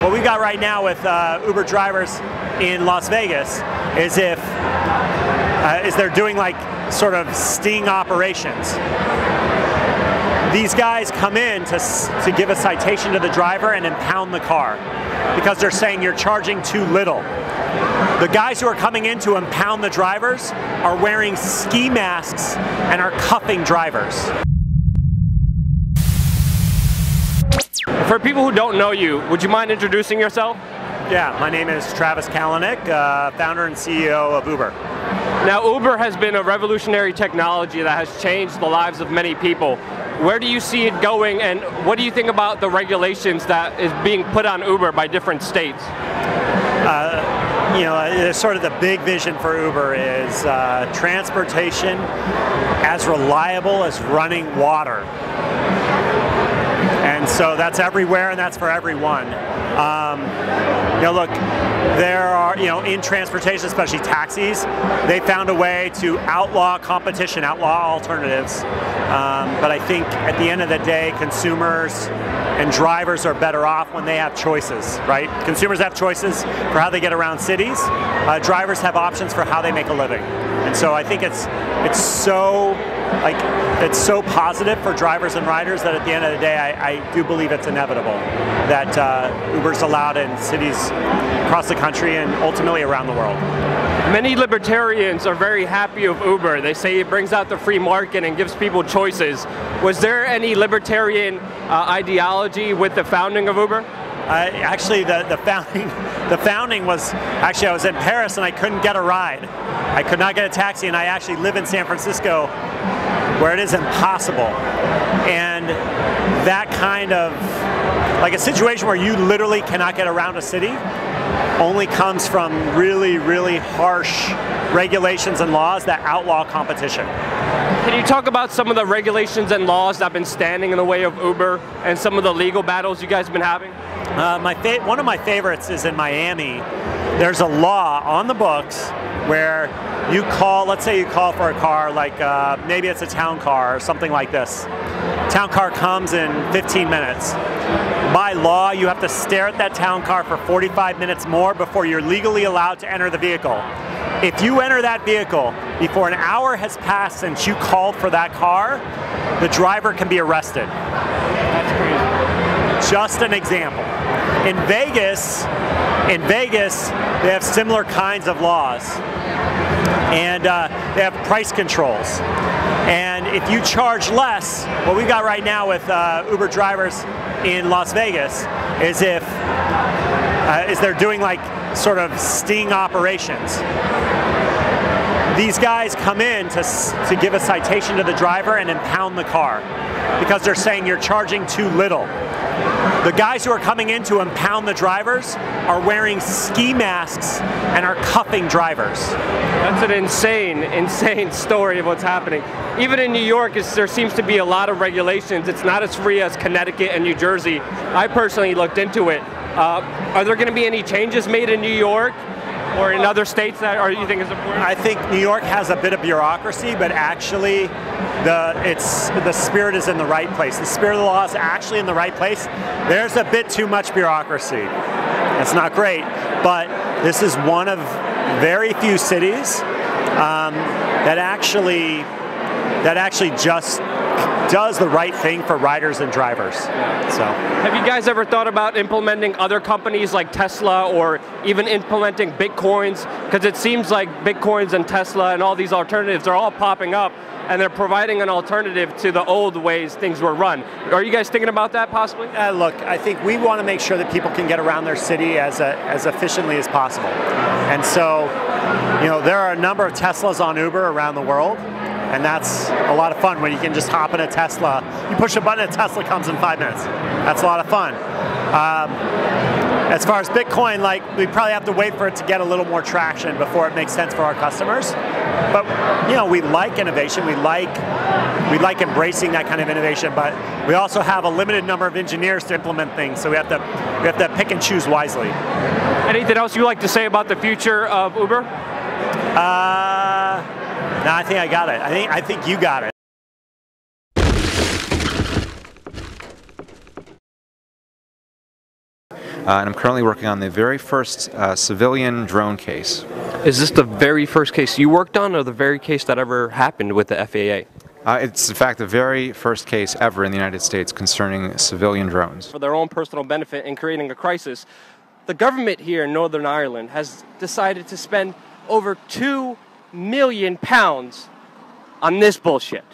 What we got right now with Uber drivers in Las Vegas is they're doing like sort of sting operations. These guys come in to give a citation to the driver and impound the car because they're saying you're charging too little. The guys who are coming in to impound the drivers are wearing ski masks and are cuffing drivers. For people who don't know you, would you mind introducing yourself? Yeah, my name is Travis Kalanick, founder and CEO of Uber. Now, Uber has been a revolutionary technology that has changed the lives of many people. Where do you see it going, and what do you think about the regulations that is being put on Uber by different states? Sort of the big vision for Uber is transportation as reliable as running water. And so that's everywhere, and that's for everyone. Look, there are, in transportation, especially taxis, they found a way to outlaw competition, outlaw alternatives. But I think at the end of the day, consumers and drivers are better off when they have choices, right? Consumers have choices for how they get around cities. Drivers have options for how they make a living. And so I think it's so positive for drivers and riders that at the end of the day, I do believe it's inevitable that Uber's allowed in cities across the country and ultimately around the world. Many libertarians are very happy with Uber. They say it brings out the free market and gives people choices. Was there any libertarian ideology with the founding of Uber? Actually, the founding was, I was in Paris and I couldn't get a ride. I could not get a taxi, and I actually live in San Francisco where it is impossible. And that kind of, like a situation where you literally cannot get around a city only comes from really, really harsh regulations and laws that outlaw competition. Can you talk about some of the regulations and laws that have been standing in the way of Uber and some of the legal battles you guys have been having? One of my favorites is in Miami. There's a law on the books where you call, let's say you call for a car, like maybe it's a town car or something like this. Town car comes in 15 minutes. By law, you have to stare at that town car for 45 minutes more before you're legally allowed to enter the vehicle. If you enter that vehicle before an hour has passed since you called for that car, the driver can be arrested. That's crazy. Just an example. In Vegas, they have similar kinds of laws, and they have price controls. And if you charge less, what we got right now with Uber drivers in Las Vegas is they're doing like sort of sting operations. These guys come in to give a citation to the driver and impound the car because they're saying you're charging too little. The guys who are coming in to impound the drivers are wearing ski masks and are cuffing drivers. That's an insane story of what's happening. Even in New York, there seems to be a lot of regulations. It's not as free as Connecticut and New Jersey. I personally looked into it. Are there going to be any changes made in New York or in other states that you think is important? I think New York has a bit of bureaucracy, but actually the spirit is in the right place. The spirit of the law is actually in the right place. There's a bit too much bureaucracy. It's not great, but this is one of very few cities that actually just does the right thing for riders and drivers. So, have you guys ever thought about implementing other companies like Tesla or even implementing Bitcoins? Because it seems like Bitcoins and Tesla and all these alternatives are all popping up, and they're providing an alternative to the old ways things were run. Are you guys thinking about that possibly? Look, I think we want to make sure that people can get around their city as efficiently as possible. And so, there are a number of Teslas on Uber around the world. And that's a lot of fun when you can just hop in a Tesla. You push a button, a Tesla comes in 5 minutes. That's a lot of fun. As far as Bitcoin, we probably have to wait for it to get a little more traction before it makes sense for our customers. But we like innovation. We like embracing that kind of innovation. But we also have a limited number of engineers to implement things, so we have to pick and choose wisely. Anything else you'd like to say about the future of Uber? No, I think I got it. I think you got it. and I'm currently working on the very first civilian drone case. Is this the very first case you worked on, or the very case that ever happened with the FAA? It's in fact the very first case ever in the United States concerning civilian drones. For their own personal benefit in creating a crisis, the government here in Northern Ireland has decided to spend over £2 million on this bullshit.